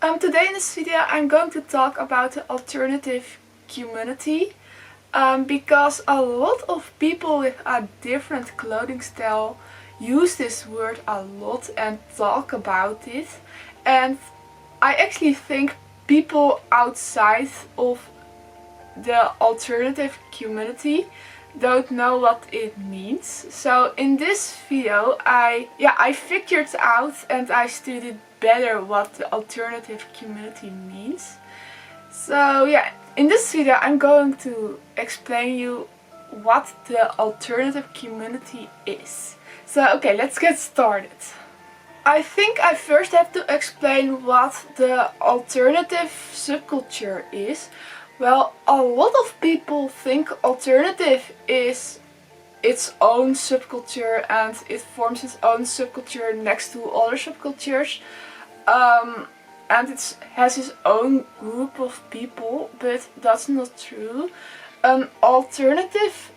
Today in this video I'm going to talk about the alternative community because a lot of people with a different clothing style use this word a lot and talk about it, and I actually think people outside of the alternative community don't know what it means. So in this video I figured out and I studied better what the alternative community means. So yeah, in this video I'm going to explain you what the alternative community is. So okay, let's get started. I think I first have to explain what the alternative subculture is. Well, a lot of people think alternative is its own subculture and it forms its own subculture next to other subcultures. And it has its own group of people, but that's not true. An alternative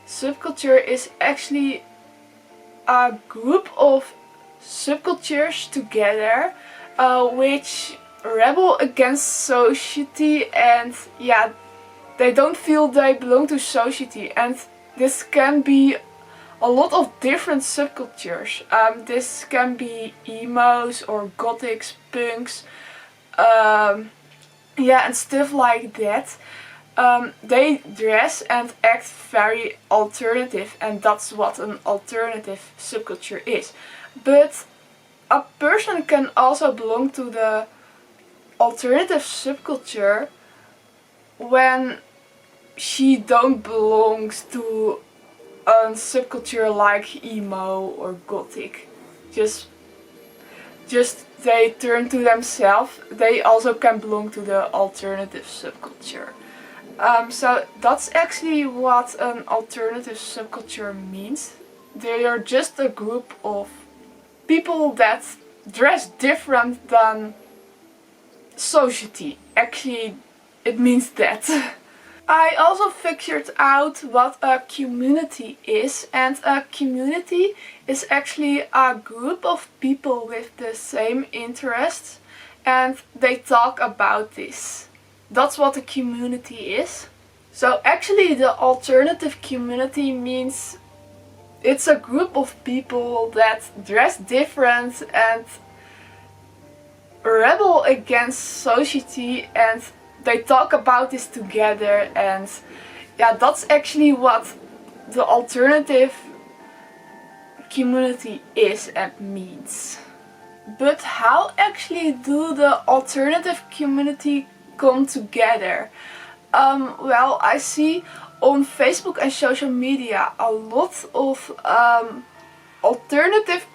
subculture is actually a group of subcultures together which rebel against society, and yeah, they don't feel they belong to society, and this can be a lot of different subcultures. This can be emos or gothics, punks, yeah, and stuff like that. They dress and act very alternative, and that's what an alternative subculture is. But a person can also belong to the alternative subculture when she don't belongs to a subculture like emo or gothic. Just they turn to themselves, they also can belong to the alternative subculture. So that's actually what an alternative subculture means. They are just a group of people that dress different than society. Actually, it means that. I also figured out what a community is, and a community is actually a group of people with the same interests and they talk about this. That's what a community is. So actually the alternative community means it's a group of people that dress different and rebel against society, and they talk about this together, and yeah, that's actually what the alternative community is and means. But how actually do the alternative community come together? Well, I see on Facebook and social media a lot of alternative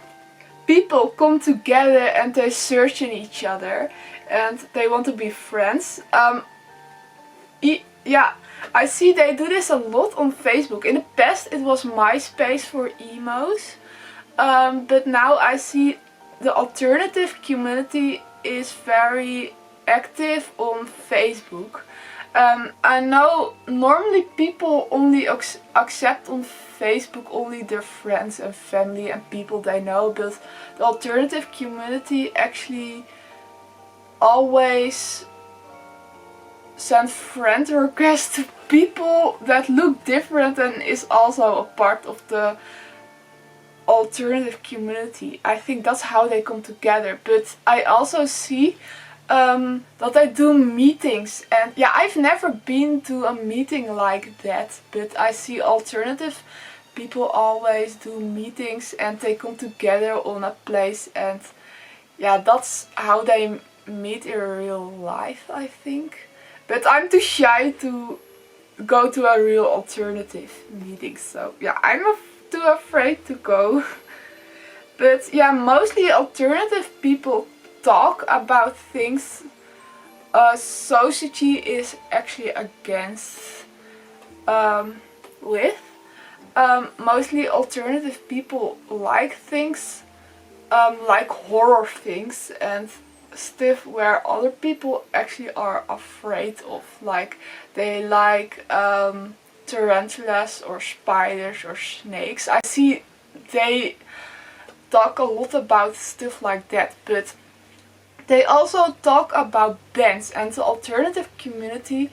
people come together and they search in each other and they want to be friends. Yeah, I see they do this a lot on Facebook. In the past it was MySpace for emos, but now I see the alternative community is very active on Facebook. I know normally people only accept on Facebook only their friends and family and people they know, but the alternative community actually always send friend requests to people that look different and is also a part of the alternative community. I think that's how they come together. But I also see that they do meetings, and yeah, I've never been to a meeting like that, but I see alternative people always do meetings and they come together on a place, and yeah, that's how they meet in real life, I think. But I'm too shy to go to a real alternative meeting, so yeah, I'm too afraid to go. But yeah, mostly alternative people talk about things society is actually against with. Mostly alternative people like things like horror things and stuff where other people actually are afraid of. Like they like tarantulas or spiders or snakes. I see they talk a lot about stuff like that, but They also talk about bands, and the alternative community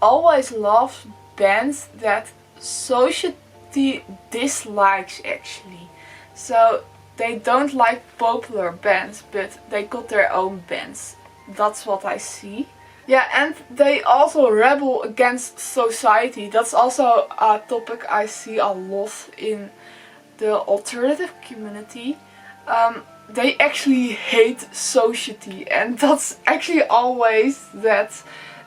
always loves bands that society dislikes actually. So they don't like popular bands, but they got their own bands. That's what I see. Yeah, and they also rebel against society. That's also a topic I see a lot in the alternative community. They actually hate society, and that's actually always that.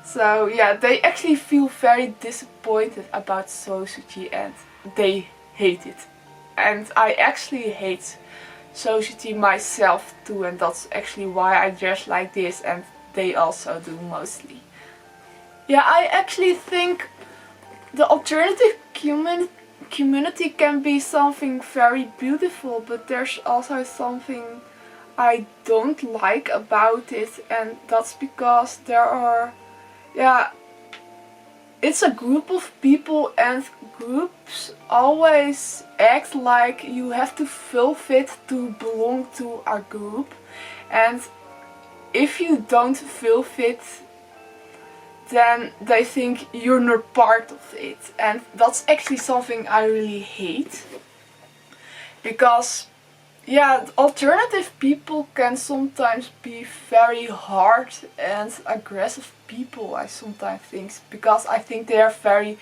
So yeah, they actually feel very disappointed about society and they hate it. And I actually hate society myself too, and that's actually why I dress like this, and they also do mostly. Yeah, I actually think the alternative community can be something very beautiful, but there's also something I don't like about it, and that's because there are, yeah, it's a group of people, and groups always act like you have to fulfill to belong to a group, and if you don't fulfill, then they think you're not part of it, and that's actually something I really hate. Because yeah, alternative people can sometimes be very hard and aggressive people, I sometimes think, because I think they are very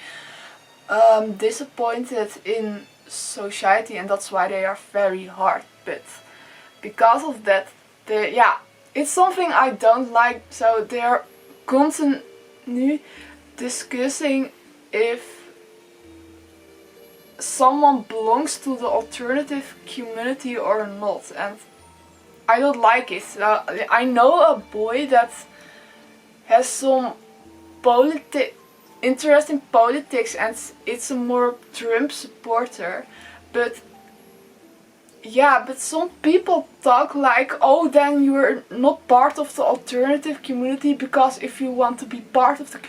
disappointed in society, and that's why they are very hard. But because of that, yeah, it's something I don't like. So they're constantly discussing if someone belongs to the alternative community or not, and I don't like it. I know a boy that has some interest in politics, and it's a more Trump supporter, but yeah, but some people talk like, oh, then you're not part of the alternative community, because if you want to be part of the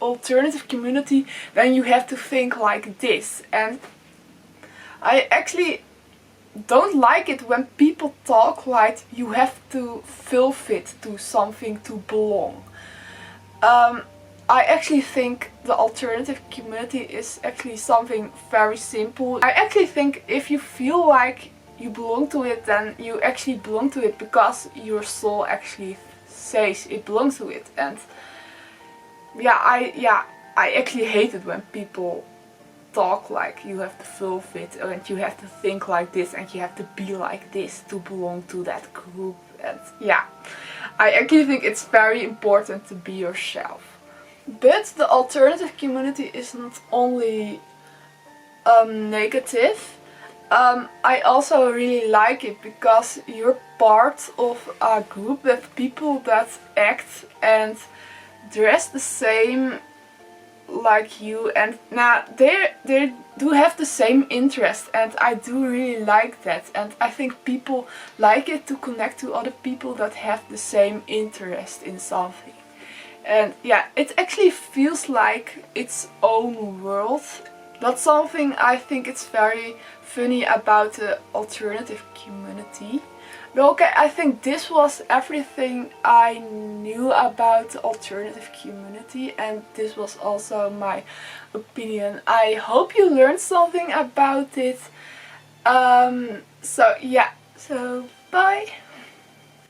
alternative community, then you have to think like this. And I actually don't like it when people talk like you have to fit to something to belong. I actually think the alternative community is actually something very simple. I actually think if you feel like you belong to it, then you actually belong to it because your soul actually says it belongs to it. And I actually hate it when people talk like you have to fulfill it, and you have to think like this, and you have to be like this to belong to that group. And yeah, I actually think it's very important to be yourself. But the alternative community is not only negative. I also really like it because you're part of a group with people that act and dress the same like you, and now they do have the same interest, and I do really like that. And I think people like it to connect to other people that have the same interest in something. And yeah, it actually feels like its own world. That's something I think it's very funny about the alternative community. But okay, I think this was everything I knew about the alternative community, and this was also my opinion. I hope you learned something about it. So yeah, so bye!